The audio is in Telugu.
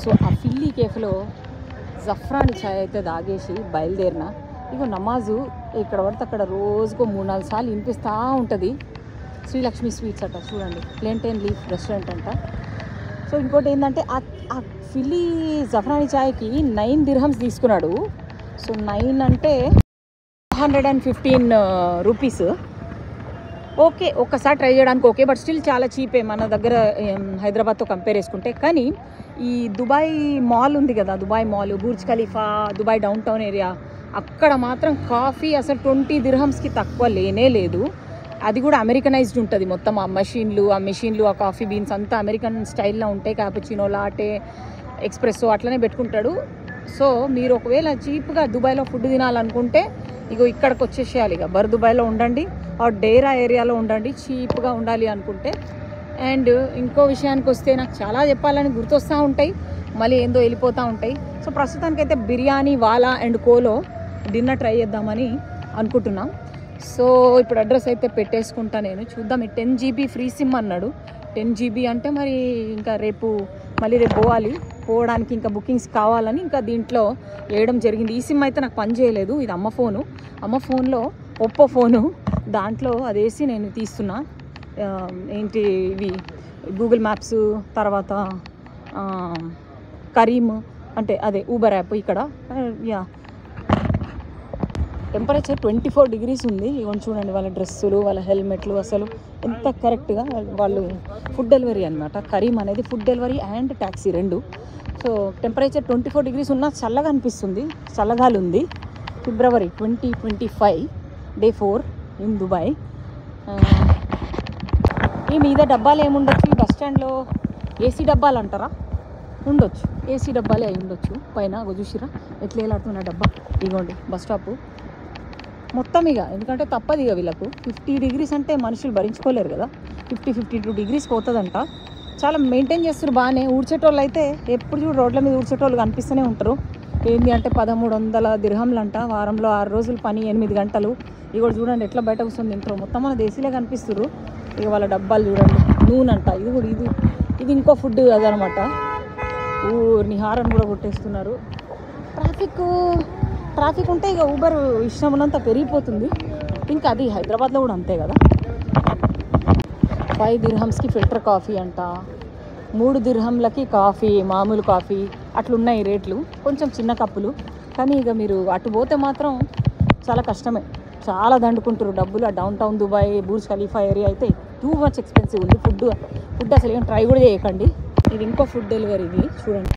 సో ఆ ఫిల్లీ కేఫ్లో జఫ్రాని ఛాయ్ అయితే తాగేసి బయలుదేరిన. ఇగో నమాజు ఇక్కడ పడితే అక్కడ రోజుకో 3-4 సార్లు వినిపిస్తూ ఉంటుంది. శ్రీలక్ష్మి స్వీట్స్ అట చూడండి, ప్లేంటైన్ లీఫ్ రెస్టారెంట్ అంట. సో ఇంకోటి ఏంటంటే ఆ ఫిల్లీ జఫ్రాని ఛాయ్కి 9 dirhams తీసుకున్నాడు. సో 9 అంటే 115 రూపీస్. ఓకే, ఒక్కసారి ట్రై చేయడానికి ఓకే, బట్ స్టిల్ చాలా చీపే మన దగ్గర హైదరాబాద్తో కంపేర్ చేసుకుంటే. కానీ ఈ దుబాయ్ మాల్ ఉంది కదా, Dubai mall, Burj Khalifa, Dubai down town area, అక్కడ మాత్రం కాఫీ అసలు 20 dirhamsకి తక్కువ లేనే లేదు. అది కూడా అమెరికనైజ్డ్ ఉంటుంది మొత్తం. ఆ మెషిన్లు ఆ కాఫీ బీన్స్ అంతా అమెరికన్ స్టైల్లో ఉంటాయి. క్యాపుచినో, లాటే, ఎక్స్ప్రెస్సో అట్లనే పెట్టుకుంటాడు. సో మీరు ఒకవేళ చీప్గా దుబాయ్లో ఫుడ్ తినాలనుకుంటే ఇగో ఇక్కడికి వచ్చేసేయాలి. ఇక బర్ దుబాయ్లో ఉండండి, ఆ డేరా ఏరియాలో ఉండండి చీప్గా ఉండాలి అనుకుంటే. అండ్ ఇంకో విషయానికి వస్తే నాకు చాలా చెప్పాలని గుర్తొస్తూ ఉంటాయి, మళ్ళీ ఏందో వెళ్ళిపోతూ ఉంటాయి. సో ప్రస్తుతానికైతే బిర్యానీ వాలా అండ్ కోలో డిన్నర్ ట్రై చేద్దామని అనుకుంటున్నాం. సో ఇప్పుడు అడ్రస్ అయితే పెట్టేసుకుంటా నేను. చూద్దాం. 10 GB ఫ్రీ సిమ్ అన్నాడు. 10 GB అంటే మరి ఇంకా మళ్ళీ రేపు పోవడానికి ఇంకా బుకింగ్స్ కావాలని ఇంకా దీంట్లో వేయడం జరిగింది. ఈ సిమ్ అయితే నాకు పని చేయలేదు. ఇది అమ్మ ఫోన్లో ఒప్పో ఫోను, దాంట్లో అది వేసి నేను తీస్తున్నా. ఏంటి ఇవి గూగుల్ మ్యాప్స్, తర్వాత కరీమ్ అంటే అదే ఊబర్ యాప్. ఇక్కడ టెంపరేచర్ 24 degrees ఉంది. ఇవన్నీ చూడండి, వాళ్ళ డ్రెస్సులు, వాళ్ళ హెల్మెట్లు అసలు ఎంత కరెక్ట్గా. వాళ్ళు ఫుడ్ డెలివరీ అనమాట. కరీమ్ అనేది ఫుడ్ డెలివరీ అండ్ ట్యాక్సీ రెండు. సో టెంపరేచర్ 24 degrees ఉన్నా చల్లగా అనిపిస్తుంది, చల్లగాలి ఉంది. ఫిబ్రవరి 2025 Day 4 ఇన్ దుబాయ్. ఈ మీద డబ్బాలు ఏముండొచ్చు ఈ బస్ స్టాండ్లో? ఏసీ డబ్బాలు అంటారా? ఉండొచ్చు, ఏసీ డబ్బాలే అయి ఉండొచ్చు. పైన చూసిరా ఎట్లా వేలాడుతున్న డబ్బా. ఇగోండి బస్ స్టాపు మొత్తం. ఇక ఎందుకంటే తప్పదు ఇక వీళ్ళకు 50 degrees అంటే మనుషులు భరించుకోలేరు కదా. 52 degrees పోతుందంట. చాలా మెయింటైన్ చేస్తారు బాగానే. ఊడ్చేటోళ్ళు అయితే ఎప్పుడు చూడు రోడ్ల మీద ఊడ్చేటోళ్ళు కనిపిస్తూనే ఉంటారు. ఏంటి అంటే 1300 dirhamలు అంట. వారంలో 6 రోజులు పని, 8 గంటలు. ఇక కూడా చూడండి ఎట్లా బయట కూర్చొని తింటారు. మొత్తం మన దేశీలే కనిపిస్తారు. ఇక వాళ్ళ డబ్బాలు చూడండి, నూనె అంట. ఇది ఇంకో ఫుడ్ అదనమాట. నిహారం కూడా కొట్టేస్తున్నారు. ట్రాఫిక్ ఉంటే ఇక ఊబర్ ఇష్టం ఉన్నంత పెరిగిపోతుంది. ఇంకా అది హైదరాబాద్లో కూడా అంతే కదా. 5 dirhamsకి ఫిల్టర్ కాఫీ అంట, 3 dirhamలకి కాఫీ, మామూలు కాఫీ, అట్లున్నాయి రేట్లు. కొంచెం చిన్న కప్పులు. కానీ ఇక మీరు అటు పోతే మాత్రం చాలా కష్టమే, చాలా దండుకుంటారు డబ్బులు. ఆ down town Dubai, Burj Khalifa area అయితే టూ మచ్ ఎక్స్పెన్సివ్ ఉంది. ఫుడ్ అసలు ఏం ట్రై కూడా చేయకండి. ఇది ఇంకో ఫుడ్ డెలివరీ. ఇది చూడండి.